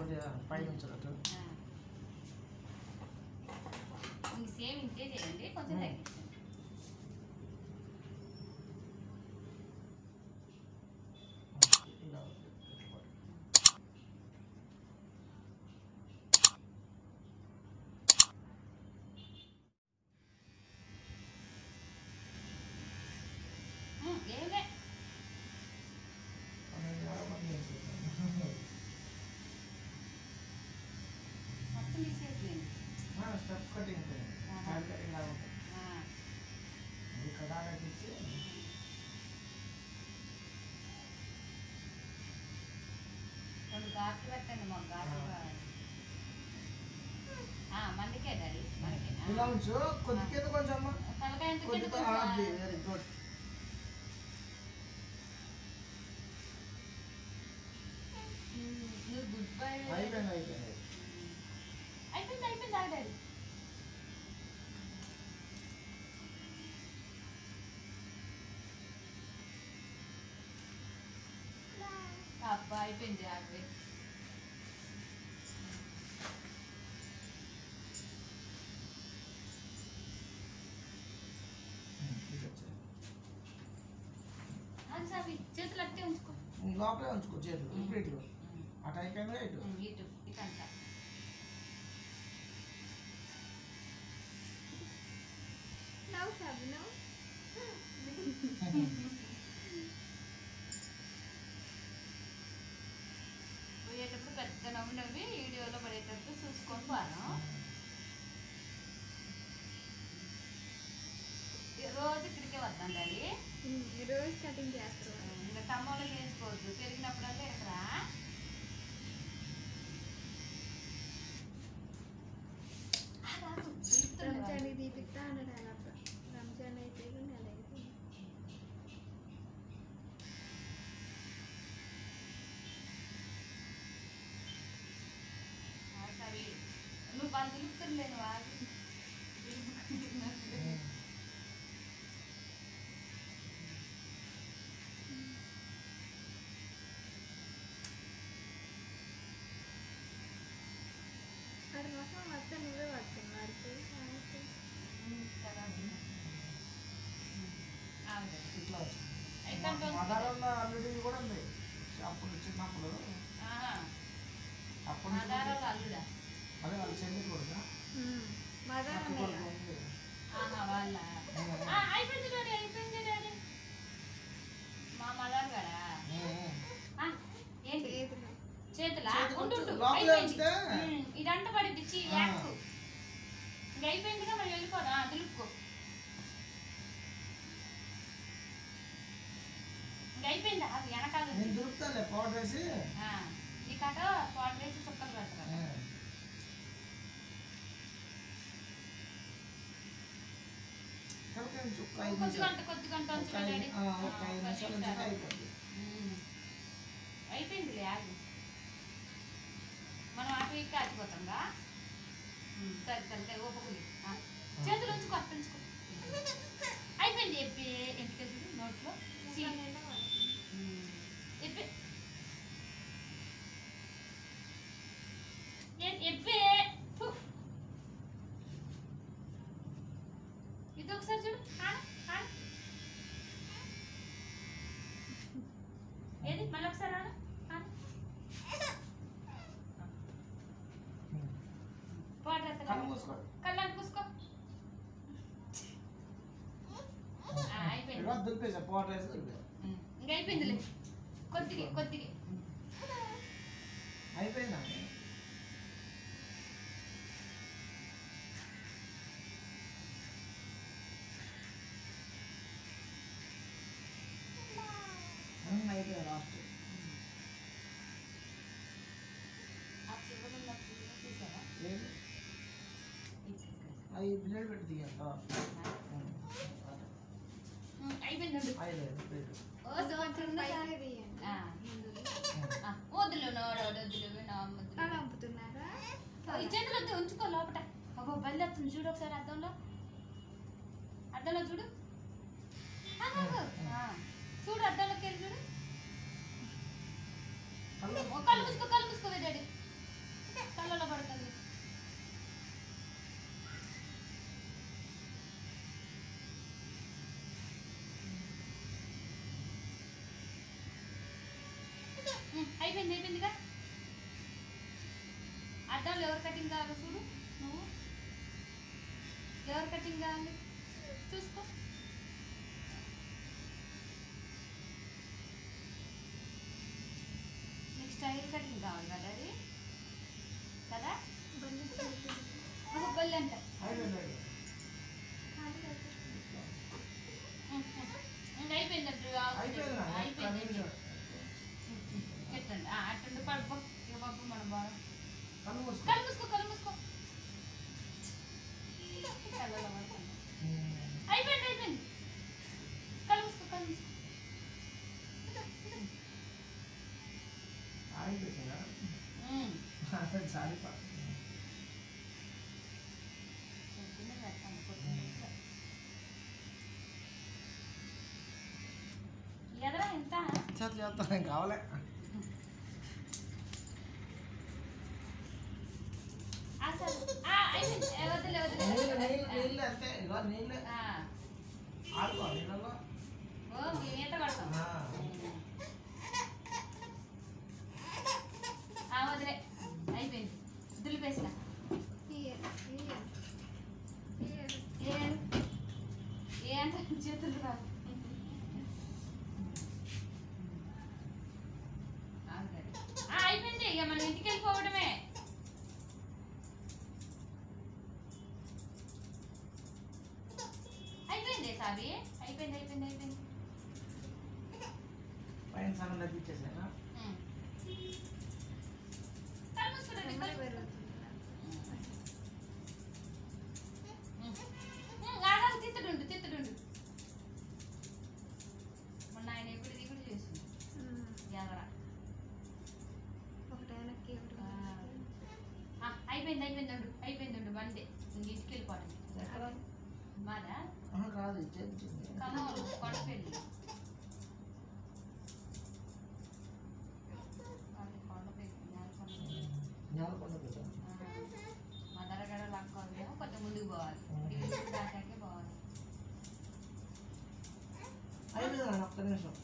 కొద్దిగా పైన ఉంచరట్టు సేమ్ ఇంతే చేయండి, కొంచెం తగ్గించండి. ఏమే మొత్తం తీసేయండి. స్టెప్ కటింగ్ హ్యాండ్ కటింగ్ లాగా ఉంటుంది. అది కడాలకి ఇచ్చి రెండు ఘాట్లు పెట్టండి, మాకు ఘాట్లు కావాలి. మందికే డాడీ, మనకి ఇలా ఉంచు కొద్ది కింద కొంచెం అమ్మ తలకాయ ఎంత కింద వెరీ గుడ్. నువ్వు గుడ్ బై. అయిపోయింది అయిపోయింది అయిపోయింది అయిపోయింది ఆడాడు. అబ్బా అయిపోయింది ఆడవే. అది సార్ చేతులు అట్టే ఉంచుకో, లోపలే ఉంచుకో చేతులు. ఇప్పుడు ఇటు అటు అయిపోయిందా ఇటు ఇటు ఇటంతా. పోయేటప్పుడు పెద్ద నవ్వు నవ్వి వీడియోలో పడేటప్పుడు చూసుకొని పోను. రోజు ఇక్కడికే వద్దాం డాడీ. రోజు కటింగ్ చేస్తారు. ఇంకా ఖమ్మంలో చేసుకోవద్దు, పెరిగినప్పుడల్లా ఇక్కడ. రంజాన్ తీపిస్తా అన్నాడు ఆయన. రంజాన్ అయితే నెల అయితే నువ్వు వాళ్ళు దులుపుతుండలేను వాళ్ళు. అది మొత్తం మొత్తం నువ్వే పడుతుంది వాడికి. ఇట్లా ఆధారంలో ఆల్రెడీ కూడా ఉంది. అప్పుడు చిన్నప్పుడు అప్పుడు అల్లుడా అదే వాళ్ళ చెల్లి కూడా మదర్ అన్నయ్య ఉంది. వాళ్ళ అయిపోయింది డాడీ, అయిపోయింది డాడీ. మా మదర్ గారా ఏంటి చేతులా ఉండు ఇదంతా పడింది యాక్. ఇంక అయిపోయిందిగా మరి వెళ్ళిపోదా, దులుపుకో. ఇంక అయిపోయిందా అది వెనకాల దొరుకుతాలే పౌడర్ వేసి నీకాట పౌడర్ వేసి చుక్కలు పెడతారు. కొద్ది గంట ఉంచండి. అయిపోయింది లేదు, మనం అటు ఇటు ఆచిపోతాంగా. సరే సరే ఓపకుని చేతులు ఉంచుకో, అట్టు ఉంచుకో. అయిపోయింది ఎప్పి ఎంపిక చూడు నోట్లో ఎప్పి ఎప్పి. ఇది ఒకసారి చూడు, ఏది మళ్ళీ ఒకసారి ఆడు. కళ్ళని పూసుకో. అయిపోయింది, ఇంకా అయిపోయిందిలే. కొద్దిగా కొద్దిగా అయిపోయిందా? అయిపోయింది లాస్ట్. అవి బ్లేడ్ పెట్టి తీయంట. అయిపోయింది. ఈ చేతులు వద్దు, ఉంచుకో లోపట. అబ్బో బల్లి వస్తుంది చూడు ఒకసారి అద్దంలో. అద్దంలో చూడు, చూడు అద్దంలోకి వెళ్ళి చూడు. కళ్ళు మూసుకో, కళ్ళు మూసుకో డాడీ. అద్దంలో ఎవరు కటింగ్ కావాలో చూడు నువ్వు. ఎవరు కటింగ్ కావాలి చూసుకో. నీకు స్టైల్ కటింగ్ కావాలి కదా అది కదా. ఒక బల్లి అంట అయిపోయింది అయిపోయింది. ఎట్టండి అట్టండి పడుకో ఇక పప్పు మనం బాగా కళ్ళు మూసుకో కళ్ళు మూసుకో. అయిపోయింది అయిపోయింది. కళ్ళు మూసుకో కళ్ళు మూసుకో. ఎదరా ఎంత చేస్తాను కావాలి. నీళ్ళు అంతే ఇగో నీళ్ళు ఆడుకో నీళ్ళలో. ఈత పడతాం వదిలే అయిపోయింది. దులిపేసిన ఏంట చేతులు రాదు. అయిపోయింది ఇక మనం ఇంటికి వెళ్ళిపోవడమే. అయిపోయింది సాబి అయిపోయింది అయిపోయింది అయిపోయింది. పైన సగం తగ్గించేసాను. తిత్తుడుండు తిత్తుడుండు. మొన్న ఆయన ఎప్పుడు దిగుడు చేస్తుంది ఎదరా. అయిపోయింది అయిపోయింది ఉండు అయిపోయింది ఉండు. బండి ఇంటికి వెళ్ళిపోవడం. మాదా కాదు కమ్మోలు కొండపల్లి. మదరగడ లక్కోదేమో కొంచెం ముందుకు పోవాలి. దాటాకే పోవాలి. అయిపోయింది ఒక్క నిమిషం.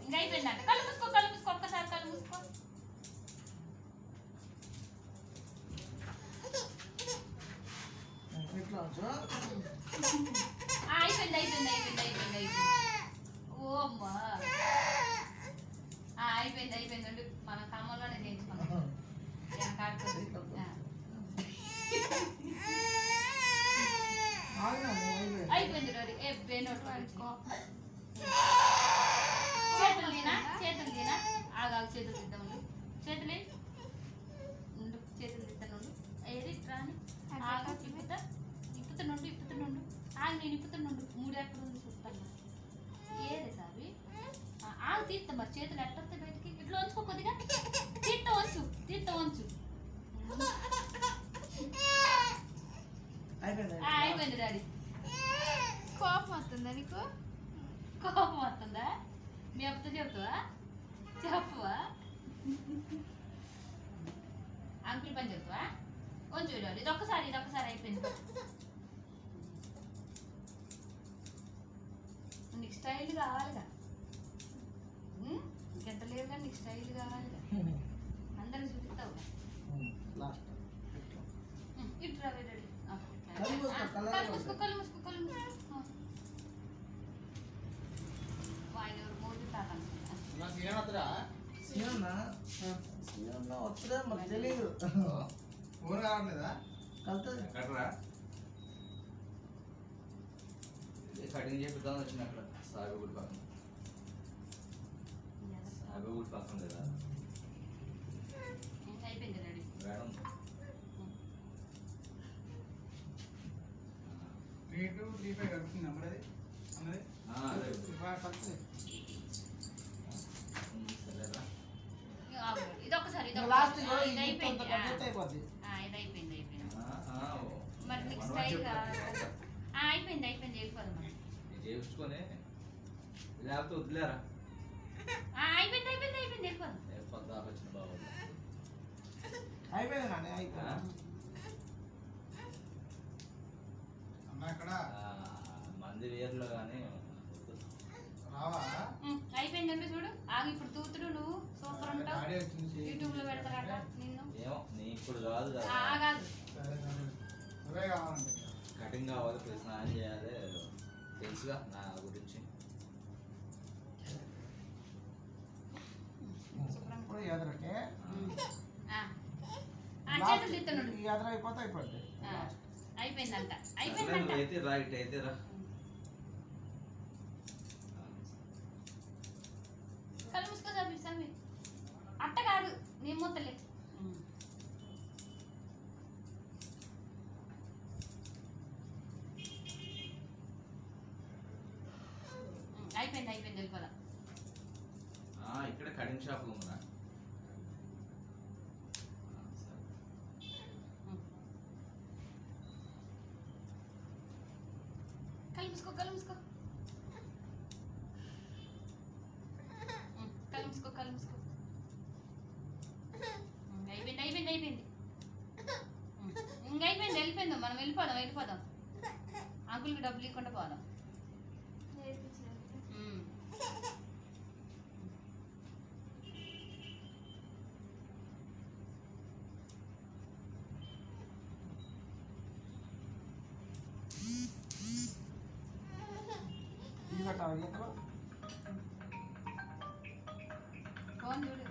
ఇంకా అయిపోయిందంట. కళ్ళు మూసుకో కళ్ళు మూసుకో ఒక్కసారి కళ్ళు మూసుకో. అయిపోయింది అయిపోయింది అయిపోయింది అయిపోయింది అయిపోయింది. ఓ అమ్మా అయిపోయింది అయిపోయింది ఉండు. మన ఖమ్మంలోనే చేయించుకున్నాం. అయిపోయింది రోడి. చేతులు తీనా చేతులు తీనా ఆగాలి. చేతులు తీద్దాం ఉండు. చేతులు ఉండు. చేతులు తీస్తాను ఏది రాని ఆగా. ఇప్పుతా ఇప్పుతున్నుండు ఇప్పుతున్నుండు. ఆగి నేను ఇప్పుతున్నుండు. 3 ఎక్కడ ఉంది చూస్తాను. ఏదే సావి ఆగు తీస్తా. మరి చేతులు ఎట్టొస్తే బయటికి ఇట్లా వంచుకో కొద్దిగా. తీస్తా వంచు తీస్తా వంచు. అయిపోయింది డాడీ. కోపం వస్తుందా నీకు? కోపం వస్తుందా? మీ అప్పతో చెప్తావా చెప్పవా? అంకుల్ పని చెప్తావా? కొంచెం డాడీ ఇదొక్కసారి అయిపోయింది. నీకు స్టైల్ కావాలిగా. ఇంకెంత లేదుగా నీకు స్టైల్ కావాలిగా. అందరికి చూపిస్తావు ఇటు రావే డాడీ. కళ్ళు మూసుకో కళ్ళు మూసుకో కళ్ళు మూసుకో. ఆయన ఎవరు మోదీ తాత వస్తుందా మాకు తెలియదు. ఊరు కావట్లేదా? కలుతుంది కట్టరా కటింగ్ చేపిద్దామని వచ్చింది. అక్కడ సాగు గుడి పక్కన లేదా అయిపోయింది డాడీ. మేడం రేటు 35 కలుపుతుంది అమ్మది అన్నది కలుపుతుంది. సరేరా ఇదొక్కసారి లాస్ట్ ఇది అయిపోయింది. అయిపోద్ది. ఇది అయిపోయింది అయిపోయింది. మరి నీకు స్టైల్ అయిపోయింది అయిపోయింది. వెళ్ళిపోదు మరి చేయించుకొని లేకపోతే వదిలేరా. అయిపోయింది అయిపోయింది అయిపోయింది. వెళ్ళిపోదు. పొద్దాకు వచ్చిన బాబు అయిపోయింది కానీ అయిపోయింది. అక్కడ మంది వేర్లో కానీ రావా అయిపోయిందండి చూడు ఆగి ఇప్పుడు తూతుడు నువ్వు సూపర్ ఉంటావు డాడీ వచ్చింది యూట్యూబ్ లో పెడతారట నిన్ను ఏమో నీ ఇప్పుడు కాదు కదా ఆగాదు సరే సరే నువ్వే కావాలంటే కటింగ్ కావాలి ప్లస్ స్నానం చేయాలి తెలుసుగా నా గురించి ఇప్పుడు ఎదురకే చేతులు తిత్తనుడు ఈ ఎదురు అయిపోతే అయిపోద్ది అయిపోయిందంట అసలే అయిపోయిందంట నువ్వైతే రా ఇటు అయితే రా కళ్ళు మూసుకో సామి సామి అట్ట కాదు నీ మూతలే అయిపోయింది అయిపోయింది వెళ్ళిపోదాం ఇక్కడ కటింగ్ షాప్ ఉందా కళ్ళు మూసుకో కళ్ళు మూసుకో కళ్ళు మూసుకో కళ్ళు మూసుకో అయిపోయింది అయిపోయింది అయిపోయింది ఇంకైపోయింది వెళ్ళిపోయింది మనం వెళ్ళిపోదాం వెళ్ళిపోదాం అంకుల్కి డబ్బులు ఇవ్వకుండా పోదాం ఇది పెట్టాలి గీతలు ఫోన్ చూడు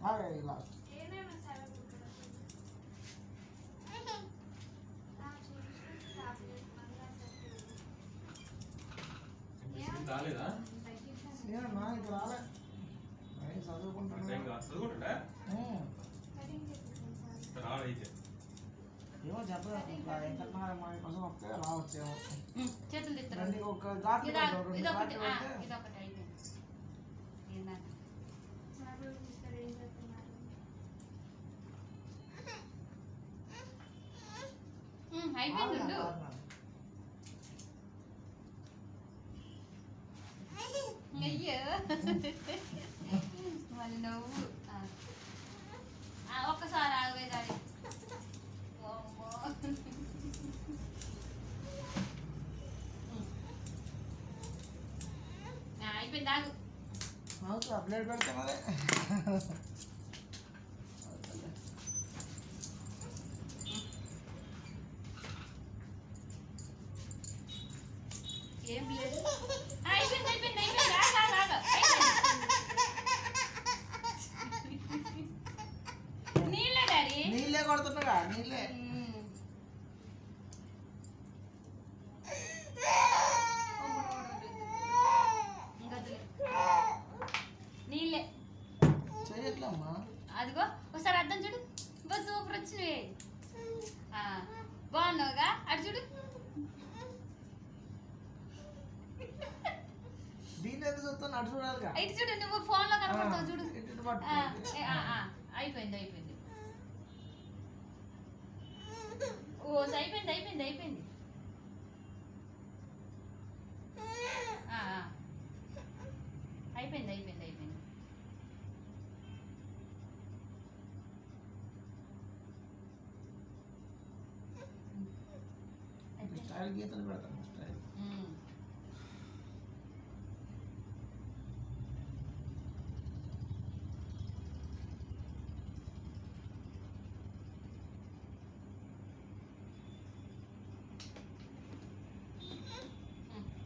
మనమే ఇలా రాలేదా ఏమన్నా ఇది రాలే నేను చదువుకుంటాను చదువుకుంటా రావైతే ఏమో చెప్పలేదు ఇంకా ఎంతన్నా మన కోసం వస్తే రావచ్చేమో చేతులు తిత్తరు దానికి ఒక ఘాట్లు పెట్టు, రెండు ఇదొకటి ఘాట్లు పెడితే ఇదొకటి అయిపోయింది ఏంటంటే అయిపోయింది ఉండు అయ్యో మళ్ళీ నవ్వు ఒక్కసారి ఆగవేదాడి అయిపోయింది ఆగు అవుతుంది అప్డేట్ పెడితే మరి ఏం లేదు అయిపోయింది అయిపోయింది అయిపోయింది ఆగు ఆగు ఆగు నీళ్ళే డాడీ నీళ్ళే కొడుతున్నాగా నీళ్ళే నీళ్ళే చేయట్లమ్మా అదిగో ఒకసారి అర్థం చూడు బస్ సూపర్ వచ్చినవి బాగున్నావుగా అటు చూడు దీన్ని ఎందుకు చూస్తాను అటు చూడాలిగా ఇటు చూడు నువ్వు ఫోన్ లో కనపడతావు చూడు ఇటు పట్టుకో. అయిపోయింది అయిపోయింది ఓ అయిపోయింది అయిపోయింది అయిపోయింది అయిపోయింది అయిపోయింది అయిపోయింది స్టైల్ గీతలు పెడతాను స్టైల్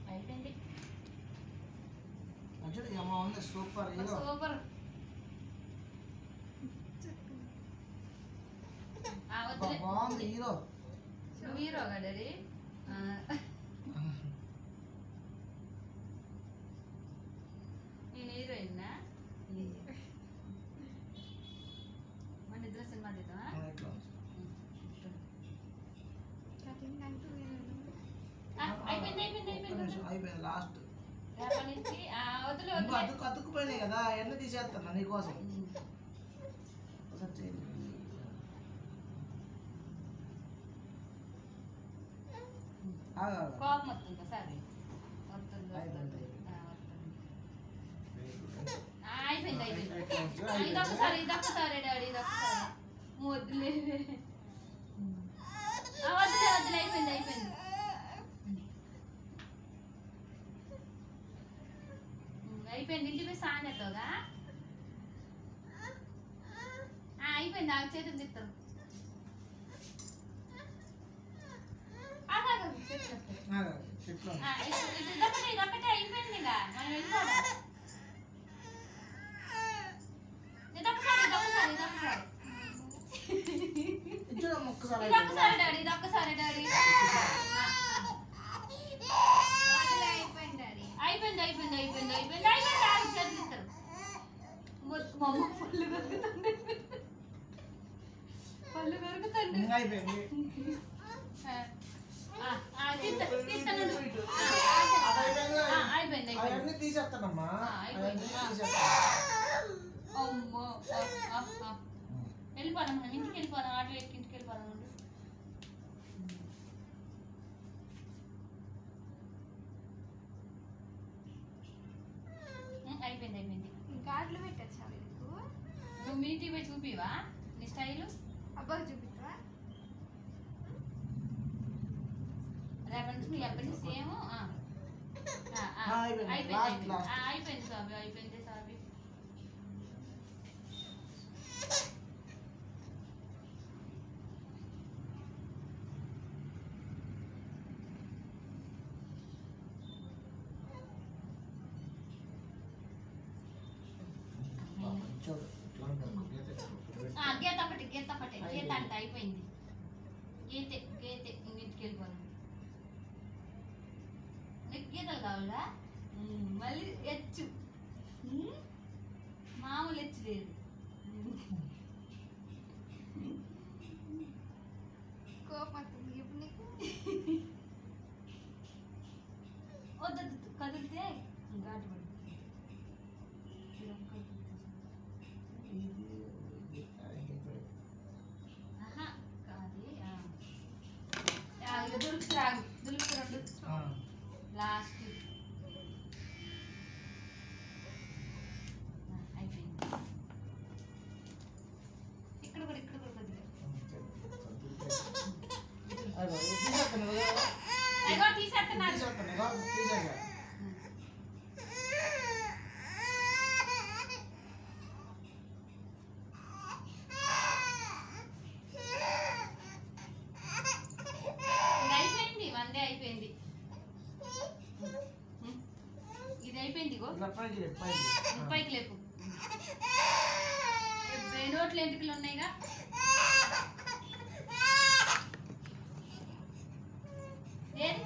అయిపోయింది చూడు ఏమో ఉంది సూపర్ హీరో సూపర్ వద్దులే బాగుంది హీరో నువ్వు హీరో కదరి నేను హీరోయిన్నా మన ఇద్దరు సినిమా తీద్దామా ఇట్లా అయిపోయింది అయిపోయింది అయిపోయింది అయిపోయింది లాస్ట్ రేపటి నుంచి వదిలే ఇంకా వదిలే అతుక్కుపోయినాయి కదా ఎన్ని తీసేస్తాను నీకోసం ఒకసారి చేయి. కోపం వస్తుంది సరే వస్తుంది అయిపోయింది. అయిపోయింది ఇదొక్కసారి డాడీ ఇదొక్కసారి వద్దులే వద్దులే అయిపోయింది అయిపోయింది ఇంటికి పోయి స్నానం చేస్తావుగా అయిపోయింది ఆ చేతులు తిస్తావు ఇదొక్కటే అయిపోయింది ఇక మనం వెళ్ళిపోదాం ఇదొక్కసారి డాడీ ఇదొక్కసారి డాడీ అయిపోయింది చేతులు ఇస్తారు పళ్ళు కొరుకుతండి అవన్నీ తీసేస్తానమ్మా అమ్మో వెళ్ళిపోదాం మనం ఇంటికి వెళ్ళిపోదాం ఆటో ఎక్కి ఇంటికి వెళ్ళిపోదాం అయిపోయింది ఇంకా ఆటలు పెట్టచ్చా మీకు నువ్వు మీ టీవీ చూపివా నీ స్టైలు అబ్బాకి చూపిస్తావా రేపటి నుంచి మీ అబ్బాయి సేమ్ అయిపోయింది సాబి అయిపోయింది సాబి గీత ఒకటి గీత అంటే అయిపోయింది గీతే ఇంటికి వెళ్ళిపోదాం నీకు గీతలు కావాలా మళ్ళీ ఎచ్చు మామూలు ఎచ్చు లేదు కోపం వస్తుంది ఇప్పుడు నీకు వద్దు కదిలితే ఘాటు పడుతుంది దులుపురాగు లాస్ట్ అయిపోయింది ఇక్కడ కూడా కొద్దిగా అయ్యో తీసేస్తున్నారు అయిపోయింది ఇది అయిపోయింది పైకి లేపు నోట్లు ఎంటుకలు ఉన్నాయిగా ఏది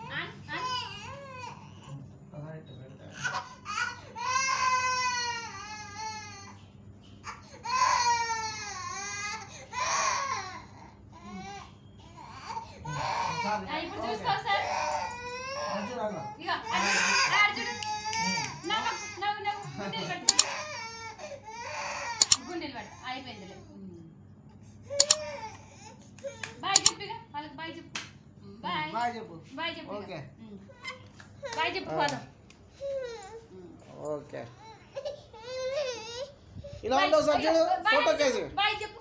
ఇప్పుడు చూసుకో సార్ గుండెలు పట్టు అయిపోయిందిలే బాయ్ చెప్పిగా వాళ్ళకి బాయ్ చెప్పు బాయ్ చెప్పు బాయ్ చెప్పు పోదాం ఓకే ఇలా ఉండవు సార్ ఫోటో కేసు బాయ్ చెప్పు